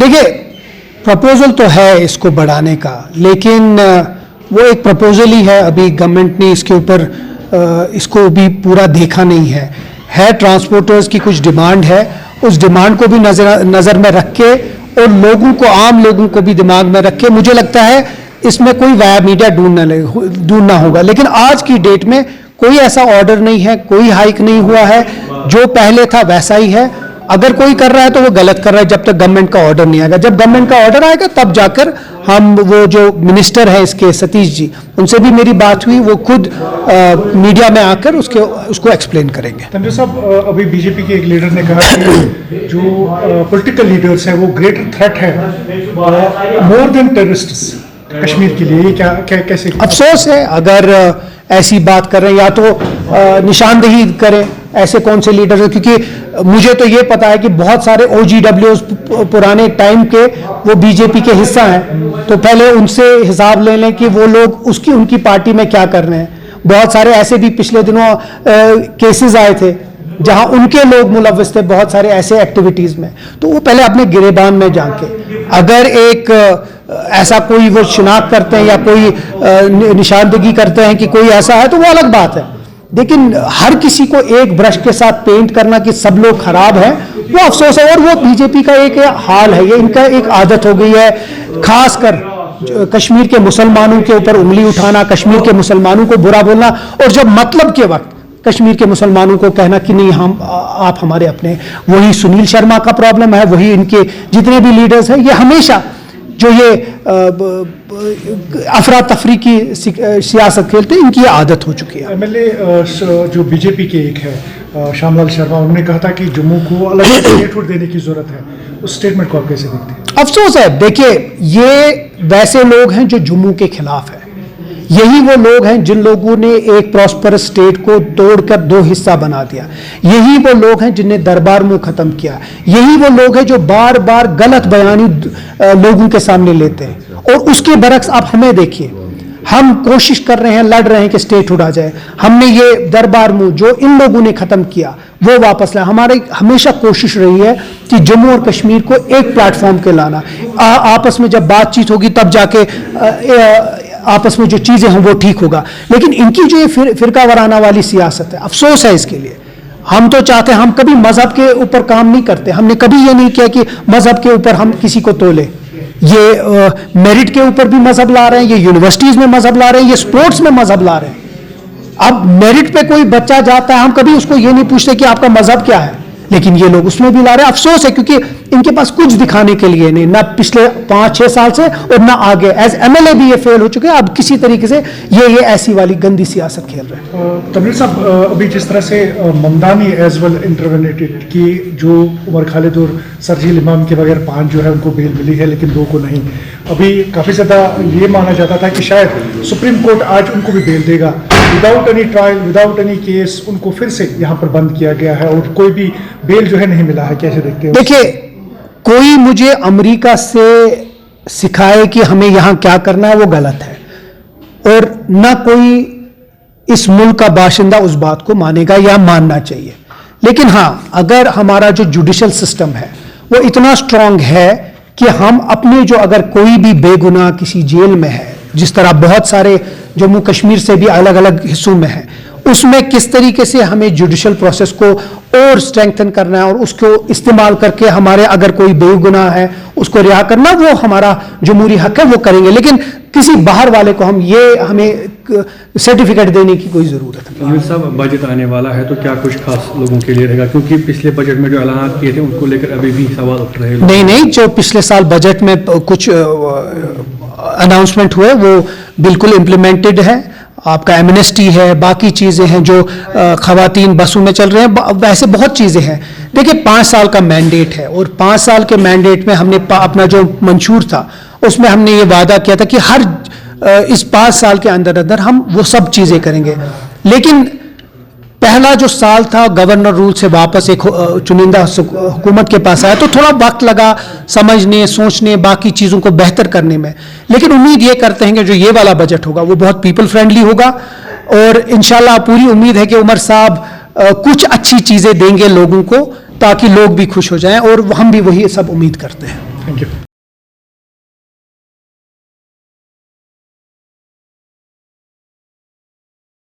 देखिए, प्रपोजल तो है इसको बढ़ाने का, लेकिन वो एक प्रपोजल ही है। अभी गवर्नमेंट ने इसके ऊपर इसको भी पूरा देखा नहीं है। ट्रांसपोर्टर्स की कुछ डिमांड है, उस डिमांड को भी नज़र में रख के और लोगों को, आम लोगों को भी दिमाग में रख के मुझे लगता है इसमें कोई वाया मीडिया ढूंढना होगा। लेकिन आज की डेट में कोई ऐसा ऑर्डर नहीं है, कोई हाइक नहीं हुआ है, जो पहले था वैसा ही है। अगर कोई कर रहा है तो वो गलत कर रहा है जब तक गवर्नमेंट का ऑर्डर नहीं आएगा। जब गवर्नमेंट का ऑर्डर आएगा तब जाकर हम, वो जो मिनिस्टर है इसके सतीश जी, उनसे भी मेरी बात हुई, वो खुद मीडिया में आकर उसको एक्सप्लेन करेंगे। तनवीर साहब, अभी बीजेपी के एक लीडर ने कहा कि जो पॉलिटिकल लीडर्स हैं वो ग्रेटर थ्रेट है मोर देन टेररिस्ट्स कश्मीर के लिए। ये क्या कैसे? अफसोस है अगर ऐसी बात कर रहे हैं, या तो निशानदेही करें ऐसे कौन से लीडर हैं, क्योंकि मुझे तो ये पता है कि बहुत सारे OGWs पुराने टाइम के वो बीजेपी के हिस्सा हैं, तो पहले उनसे हिसाब ले लें कि वो लोग उनकी पार्टी में क्या कर रहे हैं। बहुत सारे ऐसे भी पिछले दिनों केसेस आए थे जहां उनके लोग मुलव्वस थे बहुत सारे ऐसे एक्टिविटीज़ में, तो वो पहले अपने गिरेबान में जाके, अगर एक ऐसा कोई वो शिनाख्त करते हैं या कोई निशानदेही करते हैं कि कोई ऐसा है तो वो अलग बात है, लेकिन हर किसी को एक ब्रश के साथ पेंट करना कि सब लोग खराब हैं, वो अफसोस है। और वो बीजेपी का एक हाल है, ये इनका एक आदत हो गई है, खासकर कश्मीर के मुसलमानों के ऊपर उंगली उठाना, कश्मीर के मुसलमानों को बुरा बोलना, और जब मतलब के वक्त कश्मीर के मुसलमानों को कहना कि नहीं आप हमारे अपने। वही सुनील शर्मा का प्रॉब्लम है, वही इनके जितने भी लीडर्स हैं, ये हमेशा जो ये अफरा तफरी की सियासत खेलते हैं, इनकी आदत हो चुकी है। MLA जो बीजेपी के एक है श्यामलाल शर्मा, उन्होंने कहा था कि जम्मू को अलग स्टेटहुड देने की जरूरत है। उस स्टेटमेंट को आप कैसे देखते हैं? अफसोस है, देखिए ये वैसे लोग हैं जो जम्मू के खिलाफ है। यही वो लोग हैं जिन लोगों ने एक प्रॉस्परस स्टेट को तोड़कर 2 हिस्सा बना दिया। यही वो लोग हैं जिनने दरबार मुंह खत्म किया। यही वो लोग हैं जो बार बार गलत बयानी लोगों के सामने लेते हैं, और उसके बरक्स आप हमें देखिए, हम कोशिश कर रहे हैं, लड़ रहे हैं कि स्टेटहुड आ जाए। हमने ये दरबार मुंह जो इन लोगों ने खत्म किया वो वापस लाया। हमारी हमेशा कोशिश रही है कि जम्मू और कश्मीर को एक प्लेटफॉर्म के लाना। आपस में जब बातचीत होगी तब जाके आपस में जो चीज़ें हैं वो ठीक होगा। लेकिन इनकी जो ये फिरका वराना वाली सियासत है, अफसोस है इसके लिए। हम तो चाहते हैं, हम कभी मजहब के ऊपर काम नहीं करते, हमने कभी ये नहीं किया कि मजहब के ऊपर हम किसी को तोले। ये मेरिट के ऊपर भी मजहब ला रहे हैं, ये यूनिवर्सिटीज़ में मजहब ला रहे हैं, ये स्पोर्ट्स में मजहब ला रहे हैं। अब मेरिट पे कोई बच्चा जाता है, हम कभी उसको ये नहीं पूछते कि आपका मजहब क्या है, लेकिन ये लोग उसमें भी ला रहे हैं। अफसोस है, क्योंकि इनके पास कुछ दिखाने के लिए नहीं, ना पिछले 5-6 साल से और ना आगे। एज MLA भी ये फेल हो चुके हैं। अब किसी तरीके से ये ऐसी वाली गंदी सियासत खेल रहे हैं। तनवीर साहब, अभी जिस तरह से ममदानी एज वेल इंटरवेनेटेड की, जो उमर खालिद और सरजील इमाम के बगैर 5 जो है उनको बेल मिली है, लेकिन 2 को नहीं। अभी काफ़ी ज़्यादा ये माना जाता था कि शायद सुप्रीम कोर्ट आज उनको भी बेल देगा। Without any trial, without any case उनको फिर से यहाँ पर बंद किया गया है और कोई भी बेल जो है नहीं मिला है। कैसे देखते हैं? देखिए, कोई मुझे अमेरिका से सिखाए कि हमें यहाँ क्या करना है, वो गलत है, और ना कोई इस मुल्क का बाशिंदा उस बात को मानेगा या मानना चाहिए। लेकिन हाँ, अगर हमारा जो जुडिशल सिस्टम है वो इतना स्ट्रांग है कि हम अपने जो, अगर कोई भी बेगुनाह किसी जेल में है, जिस तरह बहुत सारे जम्मू कश्मीर से भी अलग अलग हिस्सों में है, उसमें किस तरीके से हमें जुडिशल प्रोसेस को और स्ट्रेंथन करना है और उसको इस्तेमाल करके हमारे, अगर कोई बेगुनाह है उसको रिहा करना, वो हमारा जमहूरी हक है, वो करेंगे। लेकिन किसी बाहर वाले को हमें सर्टिफिकेट देने की कोई ज़रूरत नहीं। तनवीर साहब, बजट आने वाला है तो क्या कुछ खास लोगों के लिए रहेगा? क्योंकि पिछले बजट में जो ऐलान किए थे उनको लेकर अभी भी सवाल उठ रहे हैं। नहीं, जो पिछले साल बजट में कुछ अनाउंसमेंट हुए वो बिल्कुल इम्प्लीमेंटेड है। आपका एमनेस्टी है, बाकी चीज़ें हैं जो ख़वातीन बसों में चल रहे हैं, वैसे बहुत चीज़ें हैं। देखिए, 5 साल का मैंडेट है, और 5 साल के मैंडेट में हमने अपना जो मंशूर था उसमें हमने ये वादा किया था कि हर इस 5 साल के अंदर अंदर हम वो सब चीज़ें करेंगे। लेकिन पहला जो साल था गवर्नर रूल से वापस एक चुनिंदा हुकूमत के पास आया, तो थोड़ा वक्त लगा समझने, सोचने, बाकी चीज़ों को बेहतर करने में। लेकिन उम्मीद ये करते हैं कि जो ये वाला बजट होगा वो बहुत पीपल फ्रेंडली होगा, और इंशाल्लाह पूरी उम्मीद है कि उमर साहब कुछ अच्छी चीज़ें देंगे लोगों को, ताकि लोग भी खुश हो जाएं, और हम भी वही सब उम्मीद करते हैं। Thank you.